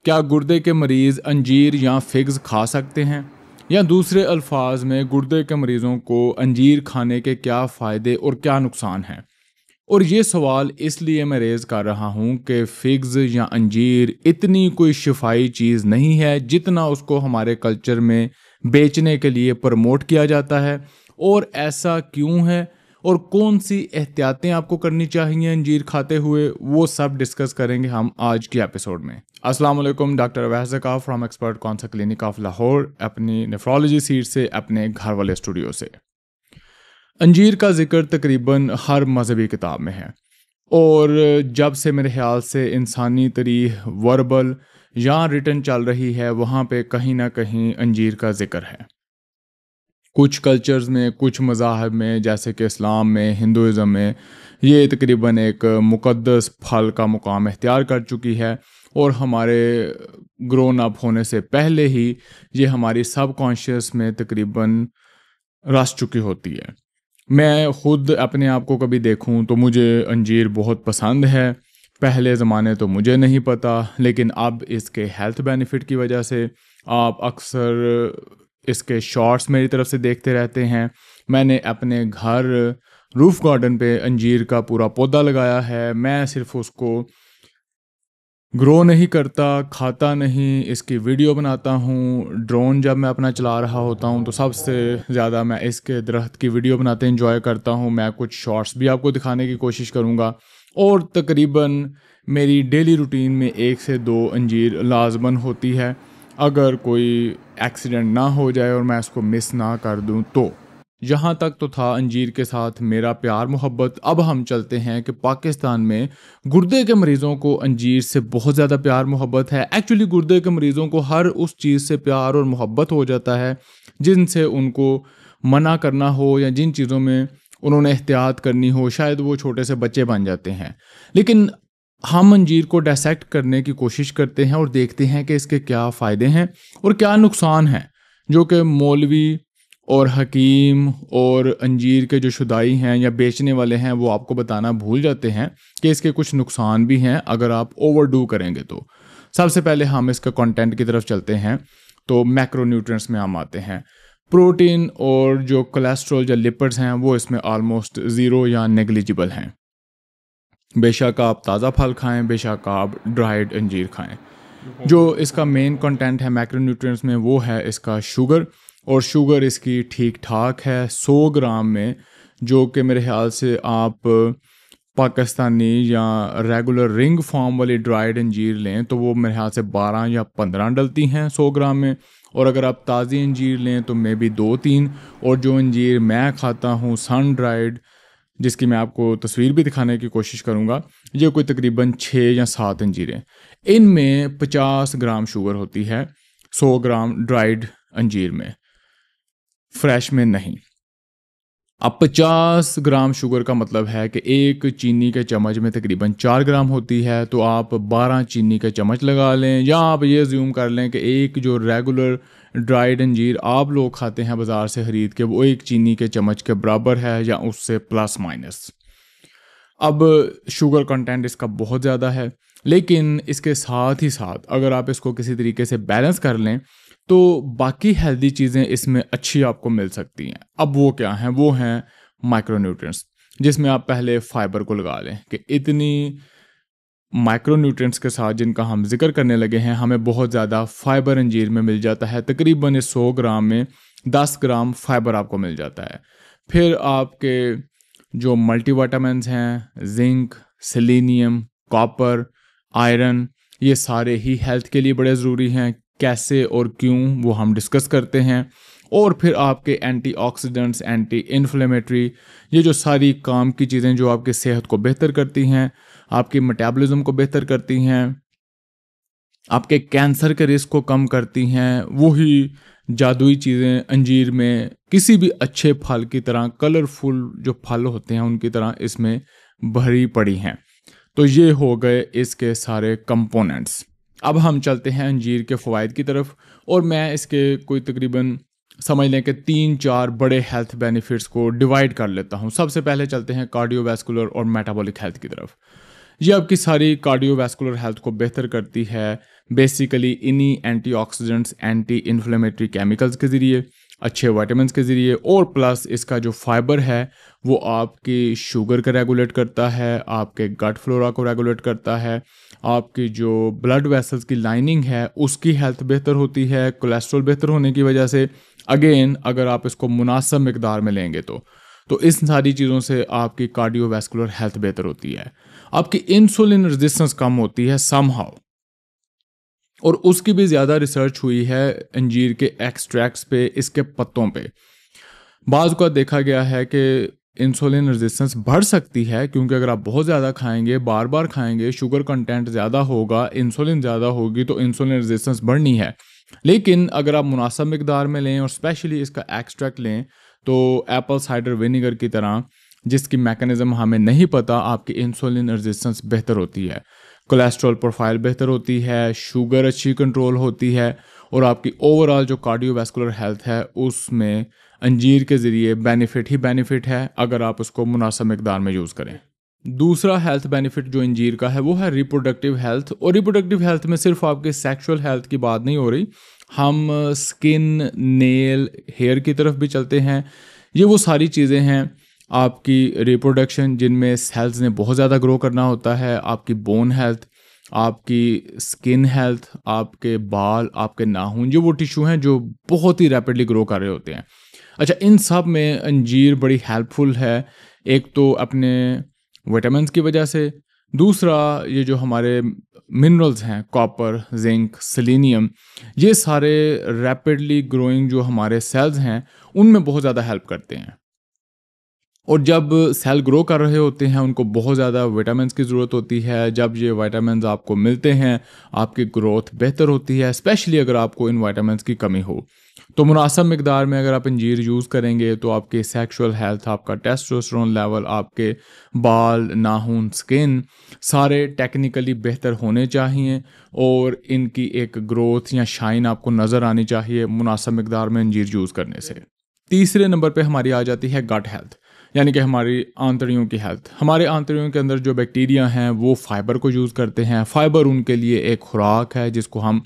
क्या गुर्दे के मरीज़ अंजीर या फिग्स खा सकते हैं? या दूसरे अल्फाज में गुर्दे के मरीज़ों को अंजीर खाने के क्या फ़ायदे और क्या नुकसान हैं? और ये सवाल इसलिए मैं रेज़ कर रहा हूँ कि फिग्स या अंजीर इतनी कोई शिफाई चीज़ नहीं है जितना उसको हमारे कल्चर में बेचने के लिए प्रमोट किया जाता है। और ऐसा क्यों है और कौन सी एहतियातें आपको करनी चाहिए अंजीर खाते हुए, वो सब डिस्कस करेंगे हम आज की एपिसोड में। अस्सलाम वालेकुम, doctor Awais Zaka from expert concert clinic of Lahore, अपनी नेफ्रोलॉजी सीट से, अपने घर वाले स्टूडियो से। अंजीर का जिक्र तकरीबन हर मजहबी किताब में है और जब से मेरे ख्याल से इंसानी तारीख वर्बल या रिटन चल रही है वहाँ पे कहीं ना कहीं अंजीर का जिक्र है। कुछ कल्चर्स में, कुछ मज़ाहब में, जैसे कि इस्लाम में, हिंदुज़म में, ये तकरीबन एक मुक़द्दस फल का मुकाम इख्तियार कर चुकी है और हमारे ग्रोन अप होने से पहले ही ये हमारी सब कॉन्शियस में तकरीबन रस चुकी होती है। मैं ख़ुद अपने आप को कभी देखूं तो मुझे अंजीर बहुत पसंद है। पहले ज़माने तो मुझे नहीं पता, लेकिन अब इसके हेल्थ बेनिफिट की वजह से आप अक्सर इसके शॉर्ट्स मेरी तरफ से देखते रहते हैं। मैंने अपने घर रूफ़ गार्डन पे अंजीर का पूरा पौधा लगाया है। मैं सिर्फ उसको ग्रो नहीं करता, खाता नहीं, इसकी वीडियो बनाता हूँ। ड्रोन जब मैं अपना चला रहा होता हूँ तो सबसे ज़्यादा मैं इसके दरख्त की वीडियो बनाते इंजॉय करता हूँ। मैं कुछ शॉर्ट्स भी आपको दिखाने की कोशिश करूँगा और तकरीबन मेरी डेली रूटीन में 1 से 2 अंजीर लाजमन होती है। अगर कोई एक्सीडेंट ना हो जाए और मैं इसको मिस ना कर दूँ तो। यहाँ तक तो था अंजीर के साथ मेरा प्यार मोहब्बत। अब हम चलते हैं कि पाकिस्तान में गुर्दे के मरीज़ों को अंजीर से बहुत ज़्यादा प्यार मोहब्बत है। एक्चुअली गुर्दे के मरीज़ों को हर उस चीज़ से प्यार और मोहब्बत हो जाता है जिनसे उनको मना करना हो या जिन चीज़ों में उन्होंने एहतियात करनी हो, शायद वो छोटे से बच्चे बन जाते हैं। लेकिन हम अंजीर को डायसेक्ट करने की कोशिश करते हैं और देखते हैं कि इसके क्या फ़ायदे हैं और क्या नुकसान हैं, जो कि मौलवी और हकीम और अंजीर के जो शुदाई हैं या बेचने वाले हैं वो आपको बताना भूल जाते हैं कि इसके कुछ नुकसान भी हैं अगर आप ओवरडू करेंगे तो। सबसे पहले हम इसका कंटेंट की तरफ चलते हैं तो मैक्रोन्यूट्रिएंट्स में हम आते हैं। प्रोटीन और जो कोलेस्ट्रॉल या लिपिड्स हैं वो इसमें ऑलमोस्ट ज़ीरो या नेग्लिजिबल हैं। बेशक आप ताज़ा फल खाएं, बेशक आप ड्राइड अंजीर खाएं। जो इसका मेन कंटेंट है मैक्रोन्यूट्रिएंट्स में वो है इसका शुगर, और शुगर इसकी ठीक ठाक है 100 ग्राम में, जो कि मेरे ख्याल से आप पाकिस्तानी या रेगुलर रिंग फॉर्म वाली ड्राइड अंजीर लें तो वो मेरे ख्याल से 12 या 15 डलती हैं 100 ग्राम में। और अगर आप ताज़ी अंजीर लें तो मे बी 2-3। और जो अंजीर मैं खाता हूँ सन ड्राइड, जिसकी मैं आपको तस्वीर भी दिखाने की कोशिश करूँगा, ये कोई तकरीबन 6 या 7 अंजीरें, इनमें 50 ग्राम शुगर होती है 100 ग्राम ड्राइड अंजीर में, फ्रेश में नहीं। अब 50 ग्राम शुगर का मतलब है कि एक चीनी के चम्मच में तकरीबन 4 ग्राम होती है, तो आप 12 चीनी के चम्मच लगा लें, या आप ये ज़्यूम कर लें कि एक जो रेगुलर ड्राइड अंजीर आप लोग खाते हैं बाज़ार से ख़रीद के वो एक चीनी के चम्मच के बराबर है या उससे प्लस माइनस। अब शुगर कंटेंट इसका बहुत ज़्यादा है, लेकिन इसके साथ ही साथ अगर आप इसको किसी तरीके से बैलेंस कर लें तो बाकी हेल्दी चीज़ें इसमें अच्छी आपको मिल सकती हैं। अब वो क्या हैं? वो हैं माइक्रोन्यूट्रिएंट्स, जिसमें आप पहले फाइबर को लगा लें कि इतनी माइक्रोन्यूट्रिएंट्स के साथ जिनका हम जिक्र करने लगे हैं, हमें बहुत ज़्यादा फाइबर अंजीर में मिल जाता है। तकरीबन इस 100 ग्राम में 10 ग्राम फाइबर आपको मिल जाता है। फिर आपके जो मल्टीविटामिन्स हैं, जिंक, सेलेनियम, कॉपर, आयरन, ये सारे ही हेल्थ के लिए बड़े ज़रूरी हैं। कैसे और क्यों वो हम डिस्कस करते हैं। और फिर आपके एंटीऑक्सीडेंट्स, एंटी इन्फ्लेमेटरी, ये जो सारी काम की चीज़ें जो आपकी सेहत को बेहतर करती हैं, आपकी मेटाबॉलिज्म को बेहतर करती हैं, आपके कैंसर के रिस्क को कम करती हैं, वही जादुई चीज़ें अंजीर में किसी भी अच्छे फल की तरह, कलरफुल जो फल होते हैं उनकी तरह इसमें भरी पड़ी हैं। तो ये हो गए इसके सारे कंपोनेंट्स। अब हम चलते हैं अंजीर के फ़वाइद की तरफ, और मैं इसके कोई तकरीबन समझ लें कि 3-4 बड़े हेल्थ बेनिफिट्स को डिवाइड कर लेता हूँ। सबसे पहले चलते हैं कार्डियोवैस्कुलर और मेटाबॉलिक हेल्थ की तरफ। ये आपकी सारी कार्डियोवैस्कुलर हेल्थ को बेहतर करती है, बेसिकली इन्हीं एंटीऑक्सीडेंट्स, एंटी इन्फ्लेमेटरी केमिकल्स के ज़रिए, अच्छे विटामिन्स के ज़रिए, और प्लस इसका जो फाइबर है वो आपकी शुगर को रेगुलेट करता है, आपके गट फ्लोरा को रेगुलेट करता है, आपकी जो ब्लड वेसल्स की लाइनिंग है उसकी हेल्थ बेहतर होती है कोलेस्ट्रॉल बेहतर होने की वजह से। अगेन अगर आप इसको मुनासिब मिकदार में लेंगे तो इस सारी चीज़ों से आपकी कार्डियोवैस्कुलर हेल्थ बेहतर होती है। आपकी इंसुलिन रेजिस्टेंस कम होती है समहाउ, और उसकी भी ज़्यादा रिसर्च हुई है अंजीर के एक्सट्रैक्ट्स पे, इसके पत्तों पे। बाज़ का देखा गया है कि इंसुलिन रेजिस्टेंस बढ़ सकती है, क्योंकि अगर आप बहुत ज़्यादा खाएंगे, बार बार खाएंगे, शुगर कंटेंट ज़्यादा होगा, इंसुलिन ज़्यादा होगी, तो इंसुलिन रेजिस्टेंस बढ़नी है। लेकिन अगर आप मुनासिब मिकदार में लें और स्पेशली इसका एक्सट्रैक्ट लें, तो एप्पल साइडर विनेगर की तरह, जिसकी मैकेनिज़्म हमें नहीं पता, आपकी इंसुलिन रेजिस्टेंस बेहतर होती है, कोलेस्ट्रॉल प्रोफाइल बेहतर होती है, शुगर अच्छी कंट्रोल होती है, और आपकी ओवरऑल जो कार्डियोवैस्कुलर हेल्थ है उसमें अंजीर के ज़रिए बेनिफिट ही बेनिफिट है, अगर आप उसको मुनासिब मिकदार में यूज़ करें। दूसरा हेल्थ बेनिफिट जो अंजीर का है वो है रिप्रोडक्टिव हेल्थ। और रिप्रोडक्टिव हेल्थ में सिर्फ आपके सेक्सुअल हेल्थ की बात नहीं हो रही, हम स्किन, नेल, हेयर की तरफ भी चलते हैं। ये वो सारी चीज़ें हैं आपकी रिप्रोडक्शन जिनमें सेल्स ने बहुत ज़्यादा ग्रो करना होता है, आपकी बोन हेल्थ, आपकी स्किन हेल्थ, आपके बाल, आपके नाखून, जो वो टिश्यू हैं जो बहुत ही रैपिडली ग्रो कर रहे होते हैं। अच्छा, इन सब में अंजीर बड़ी हेल्पफुल है, एक तो अपने विटामिन्स की वजह से, दूसरा ये जो हमारे मिनरल्स हैं, कॉपर, जिंक, सेलेनियम, ये सारे रैपिडली ग्रोइंग जो हमारे सेल्स हैं उनमें बहुत ज़्यादा हेल्प करते हैं। और जब सेल ग्रो कर रहे होते हैं उनको बहुत ज़्यादा विटामिन्स की ज़रूरत होती है। जब ये विटामिन्स आपको मिलते हैं आपकी ग्रोथ बेहतर होती है, स्पेशली अगर आपको इन विटामिन्स की कमी हो। तो मुनासिब मिकदार में अगर आप अंजीर यूज़ करेंगे तो आपके सेक्सुअल हेल्थ, आपका टेस्टोस्टेरोन लेवल, आपके बाल, नाखून, स्किन सारे टेक्निकली बेहतर होने चाहिए, और इनकी एक ग्रोथ या शाइन आपको नज़र आनी चाहिए मुनासिब मिकदार में अंजीर यूज़ करने से। तीसरे नंबर पे हमारी आ जाती है गट हेल्थ, यानी कि हमारी आंतड़ियों की हेल्थ। हमारे आंतड़ियों के अंदर जो बैक्टीरिया हैं वो फाइबर को यूज़ करते हैं। फाइबर उनके लिए एक खुराक है जिसको हम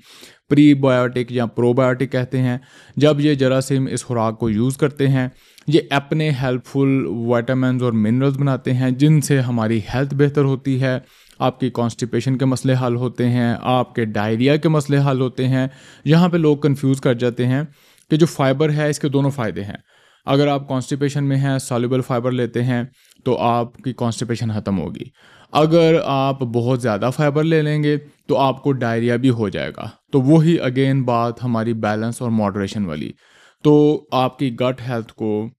प्रीबायोटिक या प्रोबायोटिक कहते हैं। जब ये जरासीम इस खुराक को यूज़ करते हैं, ये अपने हेल्पफुल विटामिन्स और मिनरल्स बनाते हैं जिनसे हमारी हेल्थ बेहतर होती है। आपकी कॉन्स्टिपेशन के मसले हल होते हैं, आपके डायरिया के मसले हल होते हैं। यहाँ पे लोग कंफ्यूज कर जाते हैं कि जो फाइबर है इसके दोनों फ़ायदे हैं। अगर आप कॉन्स्टिपेशन में हैं, सॉल्युबल फाइबर लेते हैं तो आपकी कॉन्स्टिपेशन ख़त्म होगी। अगर आप बहुत ज़्यादा फाइबर ले लेंगे तो आपको डायरिया भी हो जाएगा। तो वही अगेन बात हमारी बैलेंस और मॉडरेशन वाली। तो आपकी गट हेल्थ को,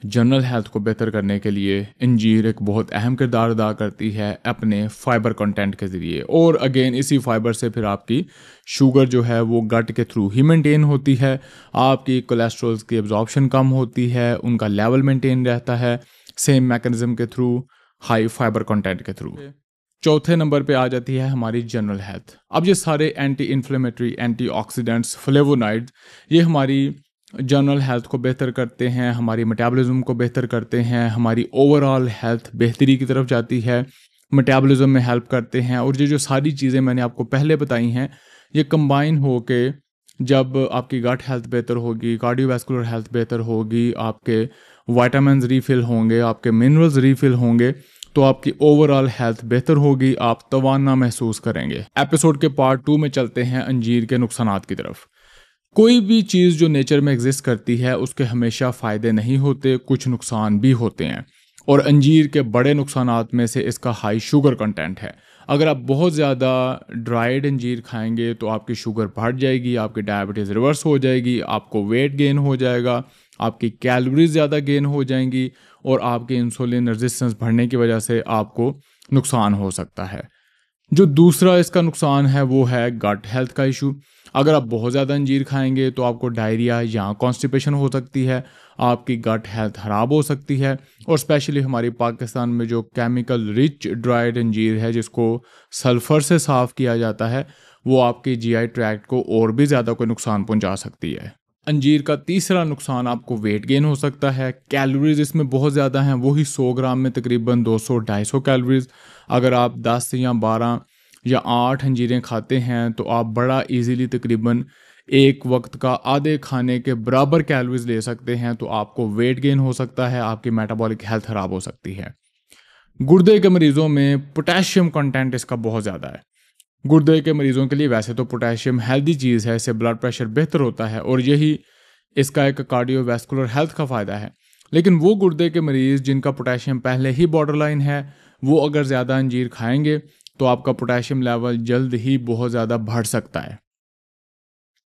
जनरल हेल्थ को बेहतर करने के लिए अंजीर एक बहुत अहम किरदार अदा करती है अपने फाइबर कंटेंट के ज़रिए। और अगेन इसी फाइबर से फिर आपकी शुगर जो है वो गट के थ्रू ही मेंटेन होती है, आपकी कोलेस्ट्रॉल्स की एब्जॉर्प्शन कम होती है, उनका लेवल मेंटेन रहता है सेम मैकेनिज्म के थ्रू, हाई फाइबर कंटेंट के थ्रू। चौथे नंबर पे आ जाती है हमारी जनरल हेल्थ। अब ये सारे एंटी इन्फ्लेमेटरी, एंटीऑक्सीडेंट्स, फ्लेवोनाइड्स, ये हमारी जनरल हेल्थ को बेहतर करते हैं, हमारी मेटाबॉलिज्म को बेहतर करते हैं, हमारी ओवरऑल हेल्थ बेहतरी की तरफ जाती है, मेटाबॉलिज्म में हेल्प करते हैं। और ये जो सारी चीज़ें मैंने आपको पहले बताई हैं ये कंबाइन हो के जब आपकी गट हेल्थ बेहतर होगी, कार्डियोवैस्कुलर हेल्थ बेहतर होगी, आपके विटामिन्स रीफिल होंगे, आपके मिनरल्स रीफिल होंगे, तो आपकी ओवरऑल हेल्थ बेहतर होगी, आप तवाना महसूस करेंगे। एपिसोड के पार्ट 2 में चलते हैं अंजीर के नुकसानात की तरफ। कोई भी चीज़ जो नेचर में एग्जिस्ट करती है उसके हमेशा फ़ायदे नहीं होते, कुछ नुकसान भी होते हैं। और अंजीर के बड़े नुकसानात में से इसका हाई शुगर कंटेंट है। अगर आप बहुत ज़्यादा ड्राइड अंजीर खाएंगे तो आपकी शुगर बढ़ जाएगी, आपकी डायबिटीज़ रिवर्स हो जाएगी, आपको वेट गेन हो जाएगा, आपकी कैलोरीज ज़्यादा गेन हो जाएंगी, और आपकी इंसुलिन रेजिस्टेंस बढ़ने की वजह से आपको नुकसान हो सकता है। जो दूसरा इसका नुकसान है वो है गट हेल्थ का इशू। अगर आप बहुत ज़्यादा अंजीर खाएंगे तो आपको डायरिया या कॉन्स्टिपेशन हो सकती है, आपकी गट हेल्थ ख़राब हो सकती है। और स्पेशली हमारी पाकिस्तान में जो केमिकल रिच ड्राइड अंजीर है जिसको सल्फ़र से साफ़ किया जाता है, वो आपके जीआई ट्रैक्ट को और भी ज़्यादा कोई नुकसान पहुंचा सकती है। अंजीर का तीसरा नुकसान आपको वेट गेन हो सकता है। कैलोरीज इसमें बहुत ज़्यादा हैं, वही 100 ग्राम में तकरीबन 200-250 कैलोरीज। अगर आप 10 या 12 या 8 अंजीरें खाते हैं तो आप बड़ा इजीली तकरीबन एक वक्त का आधे खाने के बराबर कैलोरीज ले सकते हैं। तो आपको वेट गेन हो सकता है, आपकी मेटाबॉलिक हेल्थ ख़राब हो सकती है। गुर्दे के मरीज़ों में पोटेशियम कंटेंट इसका बहुत ज़्यादा है। गुर्दे के मरीज़ों के लिए वैसे तो पोटेशियम हेल्दी चीज़ है, इससे ब्लड प्रेशर बेहतर होता है और यही इसका एक कार्डियोवैस्कुलर हेल्थ का फ़ायदा है। लेकिन वो गुर्दे के मरीज़ जिनका पोटेशियम पहले ही बॉर्डर लाइन है, वो अगर ज़्यादा अंजीर खाएंगे तो आपका पोटेशियम लेवल जल्द ही बहुत ज़्यादा बढ़ सकता है।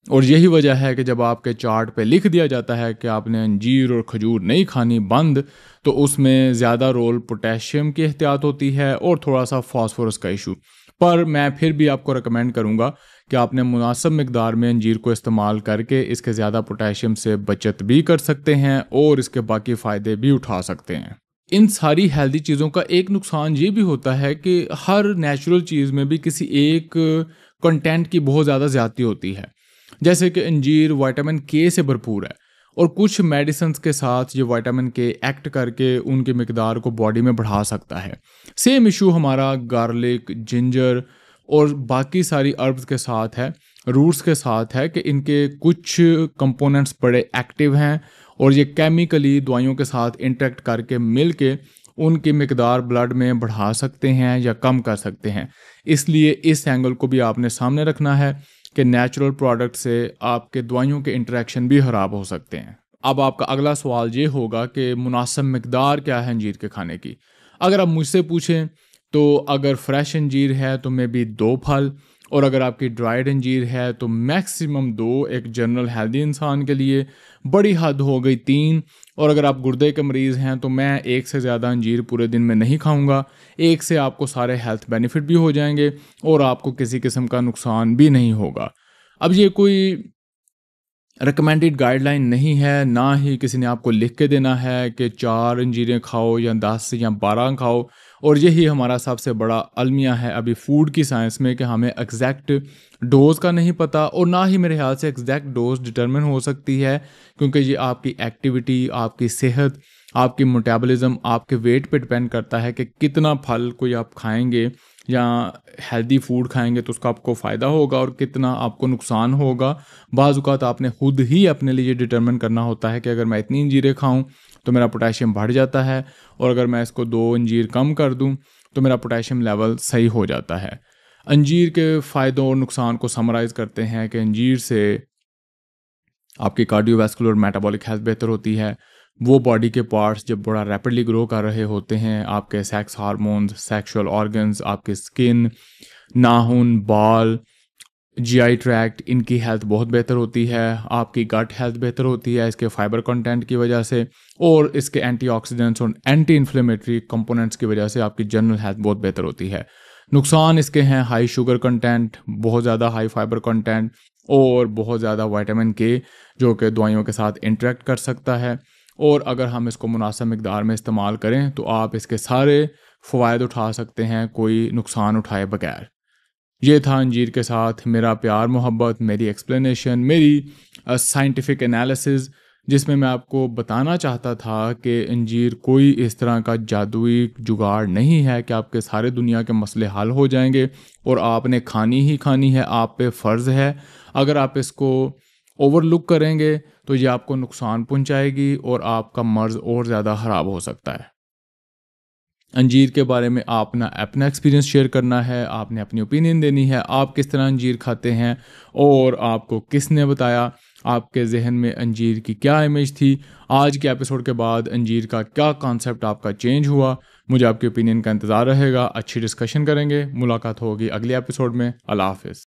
और यही वजह है कि जब आपके चार्ट पे लिख दिया जाता है कि आपने अंजीर और खजूर नहीं खानी बंद, तो उसमें ज़्यादा रोल पोटेशियम की एहतियात होती है और थोड़ा सा फास्फोरस का इशू। पर मैं फिर भी आपको रिकमेंड करूँगा कि आपने मुनासिब मिकदार में अंजीर को इस्तेमाल करके इसके ज़्यादा पोटेशियम से बचत भी कर सकते हैं और इसके बाकी फ़ायदे भी उठा सकते हैं। इन सारी हेल्दी चीज़ों का एक नुकसान ये भी होता है कि हर नेचुरल चीज़ में भी किसी एक कंटेंट की बहुत ज़्यादा ज़्यादती होती है। जैसे कि अंजीर विटामिन के से भरपूर है और कुछ मेडिसिन्स के साथ ये विटामिन के एक्ट करके उनकी मिकदार को बॉडी में बढ़ा सकता है। सेम इशू हमारा गार्लिक, जिंजर और बाकी सारी अर्ब्स के साथ है, रूट्स के साथ है कि इनके कुछ कंपोनेंट्स बड़े एक्टिव हैं और ये केमिकली दवाइयों के साथ इंटरेक्ट करके मिल के उनकी मिकदार ब्लड में बढ़ा सकते हैं या कम कर सकते हैं। इसलिए इस एंगल को भी आपने सामने रखना है कि नेचुरल प्रोडक्ट से आपके दवाइयों के इंटरेक्शन भी ख़राब हो सकते हैं। अब आपका अगला सवाल ये होगा कि मुनासिब मिकदार क्या है अंजीर के खाने की। अगर आप मुझसे पूछें तो अगर फ्रेश अंजीर है तो मे बी 2 फल, और अगर आपकी ड्राइड अंजीर है तो मैक्सिमम 2, एक जनरल हेल्दी इंसान के लिए बड़ी हद हो गई 3, और अगर आप गुर्दे के मरीज़ हैं तो मैं 1 से ज़्यादा अंजीर पूरे दिन में नहीं खाऊंगा। 1 से आपको सारे हेल्थ बेनिफिट भी हो जाएंगे और आपको किसी किस्म का नुकसान भी नहीं होगा। अब ये कोई रिकमेंडेड गाइडलाइन नहीं है, ना ही किसी ने आपको लिख के देना है कि 4 अंजीरें खाओ या 10 या 12 खाओ। और यही हमारा सबसे बड़ा अलमिया है अभी फूड की साइंस में कि हमें एग्जैक्ट डोज का नहीं पता, और ना ही मेरे ख्याल से एग्जैक्ट डोज डिटरमिन हो सकती है, क्योंकि ये आपकी एक्टिविटी, आपकी सेहत, आपकी मेटाबॉलिज्म, आपके वेट पे डिपेंड करता है कि कितना फल कोई आप खाएंगे या हेल्दी फूड खाएंगे तो उसका आपको फ़ायदा होगा और कितना आपको नुकसान होगा। बाज़ औक़ात आपने खुद ही अपने लिए डिटरमिन करना होता है कि अगर मैं इतनी अंजीरें खाऊं तो मेरा पोटेशियम बढ़ जाता है, और अगर मैं इसको 2 अंजीर कम कर दूं तो मेरा पोटेशियम लेवल सही हो जाता है। अंजीर के फ़ायदों और नुकसान को समराइज़ करते हैं कि अंजीर से आपकी कार्डियोवैस्कुलर मेटाबॉलिक हेल्थ बेहतर होती है। वो बॉडी के पार्ट्स जब बड़ा रैपिडली ग्रो कर रहे होते हैं, आपके सेक्स हार्मोन्स, सेक्सुअल ऑर्गन्स, आपके स्किन, नाखून, बाल, जीआई ट्रैक्ट, इनकी हेल्थ बहुत बेहतर होती है। आपकी गट हेल्थ बेहतर होती है इसके फाइबर कंटेंट की वजह से, और इसके एंटीऑक्सीडेंट्स और एंटी इन्फ्लेमेटरी कंपोनेंट्स की वजह से आपकी जनरल हेल्थ बहुत बेहतर होती है। नुकसान इसके हैं हाई शुगर कंटेंट, बहुत ज़्यादा हाई फाइबर कंटेंट और बहुत ज़्यादा विटामिन के, जो कि दवाइयों के साथ इंटरेक्ट कर सकता है। और अगर हम इसको मुनासिब मिकदार में इस्तेमाल करें तो आप इसके सारे फ़वायद उठा सकते हैं कोई नुकसान उठाए बगैर। ये था अंजीर के साथ मेरा प्यार मोहब्बत, मेरी एक्सप्लेनेशन, मेरी साइंटिफिक एनालिसिस, जिसमें मैं आपको बताना चाहता था कि अंजीर कोई इस तरह का जादुई जुगाड़ नहीं है कि आपके सारे दुनिया के मसले हल हो जाएंगे और आपने खानी ही खानी है, आप पे फ़र्ज़ है। अगर आप इसको ओवरलुक करेंगे तो ये आपको नुकसान पहुंचाएगी और आपका मर्ज़ और ज़्यादा ख़राब हो सकता है। अंजीर के बारे में आपने अपना एक्सपीरियंस शेयर करना है, आपने अपनी ओपिनियन देनी है, आप किस तरह अंजीर खाते हैं और आपको किसने बताया, आपके जहन में अंजीर की क्या इमेज थी, आज के एपिसोड के बाद अंजीर का क्या कॉन्सेप्ट आपका चेंज हुआ। मुझे आपकी ओपिनियन का इंतज़ार रहेगा। अच्छी डिस्कशन करेंगे। मुलाकात होगी अगले एपिसोड में। अल्लाह हाफ़िज़।